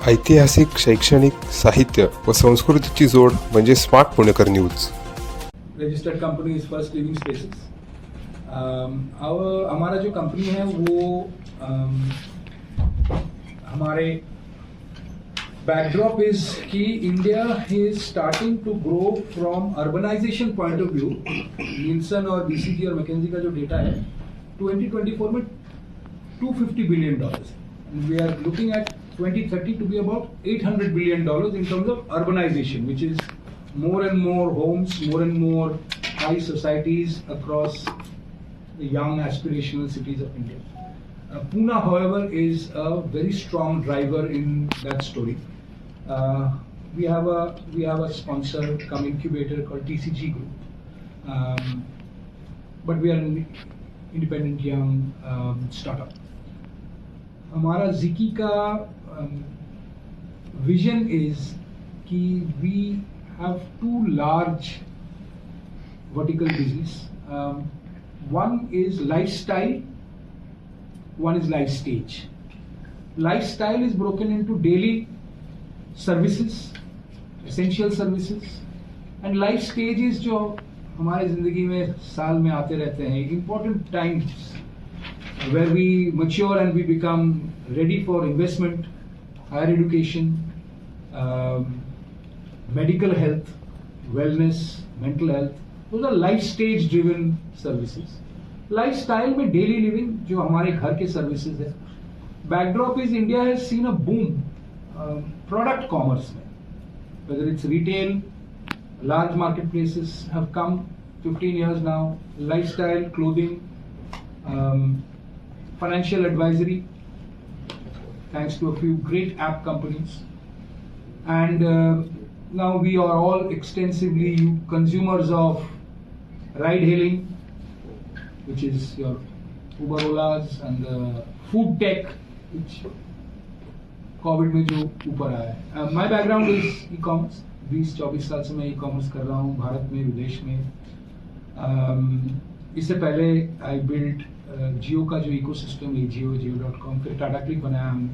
ऐतिहासिक, शैक्षणिक, साहित्य व संस्कृतीची जोड म्हणजे smart Punekar news. Registered company is first living spaces. हमारा जो कंपनी है वो हमारे बैकड्रॉप इज कि India is starting to grow from urbanization point of view. Nielsen और बीसीजी और मैकेंजी का जो डेटा है 2024 में $250 billion. We are looking at 2030 to be about $800 billion in terms of urbanization, which is more and more homes, more and more high societies across the young aspirational cities of India. Pune, however, is a very strong driver in that story. We have a sponsor cum incubator called TCG Group, but we are an independent young startup. हमारा जिकी का vision is कि we have two large vertical business. One is lifestyle, one is life stage. Lifestyle is broken into daily services, essential services, and life stages जो हमारे जिंदगी में साल में आते रहते हैं, important times where we mature and we become ready for investment, higher education, medical health, wellness, mental health. Those are life stage driven services. Lifestyle में daily living जो हमारे घर के services है. Backdrop is India has seen a boom product commerce में, whether it's retail, large marketplaces have come 15 years now. Lifestyle, clothing, financial advisory, thanks to a few great app companies, and now we are all extensively consumers of ride hailing, which is your Uber, Olas, and food tech, which COVID में जो ऊपर आया है. My background is e-commerce. 20-24 साल से मैं e-commerce कर रहा हूँ भारत में, विदेश में. इससे पहले आई बिल्ड जियो का जो इकोसिस्टम है, जियो.com, फिर टाटा क्लिक बनाया हमने,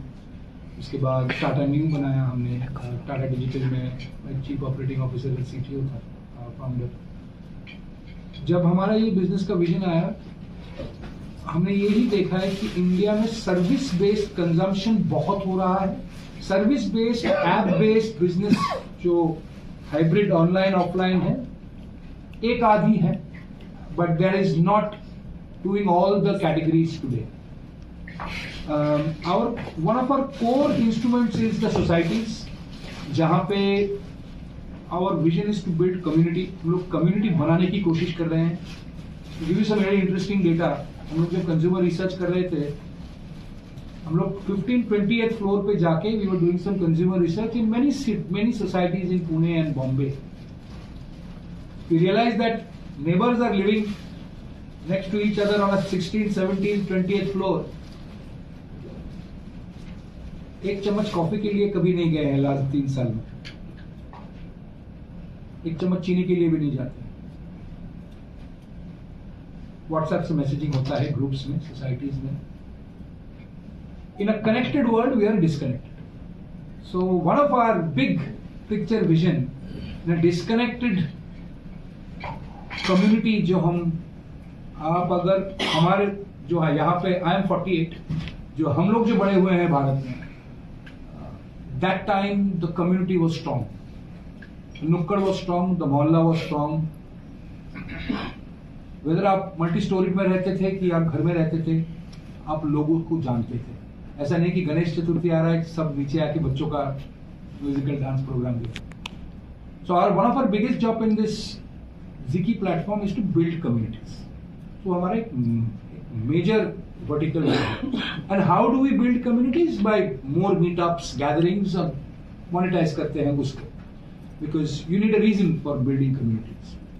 उसके बाद टाटा न्यू बनाया हमने, टाटा डिजिटल में चीफ ऑपरेटिंग ऑफिसर CTO था, फाउंडर. जब हमारा ये बिजनेस का विजन आया, हमने यही देखा है कि इंडिया में सर्विस बेस्ड कंजम्पशन बहुत हो रहा है. Service based, app based business जो हाइब्रिड ऑनलाइन ऑफलाइन है, एक आधी है, but that is not doing all the categories today. One of our core instruments is the societies, जहाँ पे our vision is to build community. हम लोग community बनाने की कोशिश कर रहे हैं. To give you some very interesting data, हम लोग जब consumer research कर रहे थे, हम लोग 15-20th floor पे जाके we were doing some consumer research in many societies in Pune and Bombay. We realized that neighbors are living next to each other on a 16th, 17th, 20th floor. एक चम्मच coffee के लिए कभी नहीं गए हैं लास्ट 3 साल में. एक चम्मच चीनी के लिए भी नहीं जाते. व्हाट्सएप से मैसेजिंग होता है ग्रुप्स में, सोसाइटीज में. In a connected world we are disconnected. So one of our big picture vision, in a disconnected community, जो आप अगर हमारे जो है यहाँ पे I am 48, जो हम लोग जो बड़े हुए हैं भारत में, that time the community was strong, नुक्कड़ was strong, the मोहल्ला was strong. whether आप मल्टी स्टोरी में रहते थे कि आप घर में रहते थे, आप लोगों को जानते थे. ऐसा नहीं कि गणेश चतुर्थी आ रहा है सब नीचे आके बच्चों का म्यूजिकल डांस प्रोग्राम देते. So one of our biggest job in this Ziki platform is to build communities. तो हमारा एक मेजर वर्टिकल है. And how do we build communities? By more meetups, gatherings, और मोनेटाइज करते हैं उसको, because you need a reason for building communities.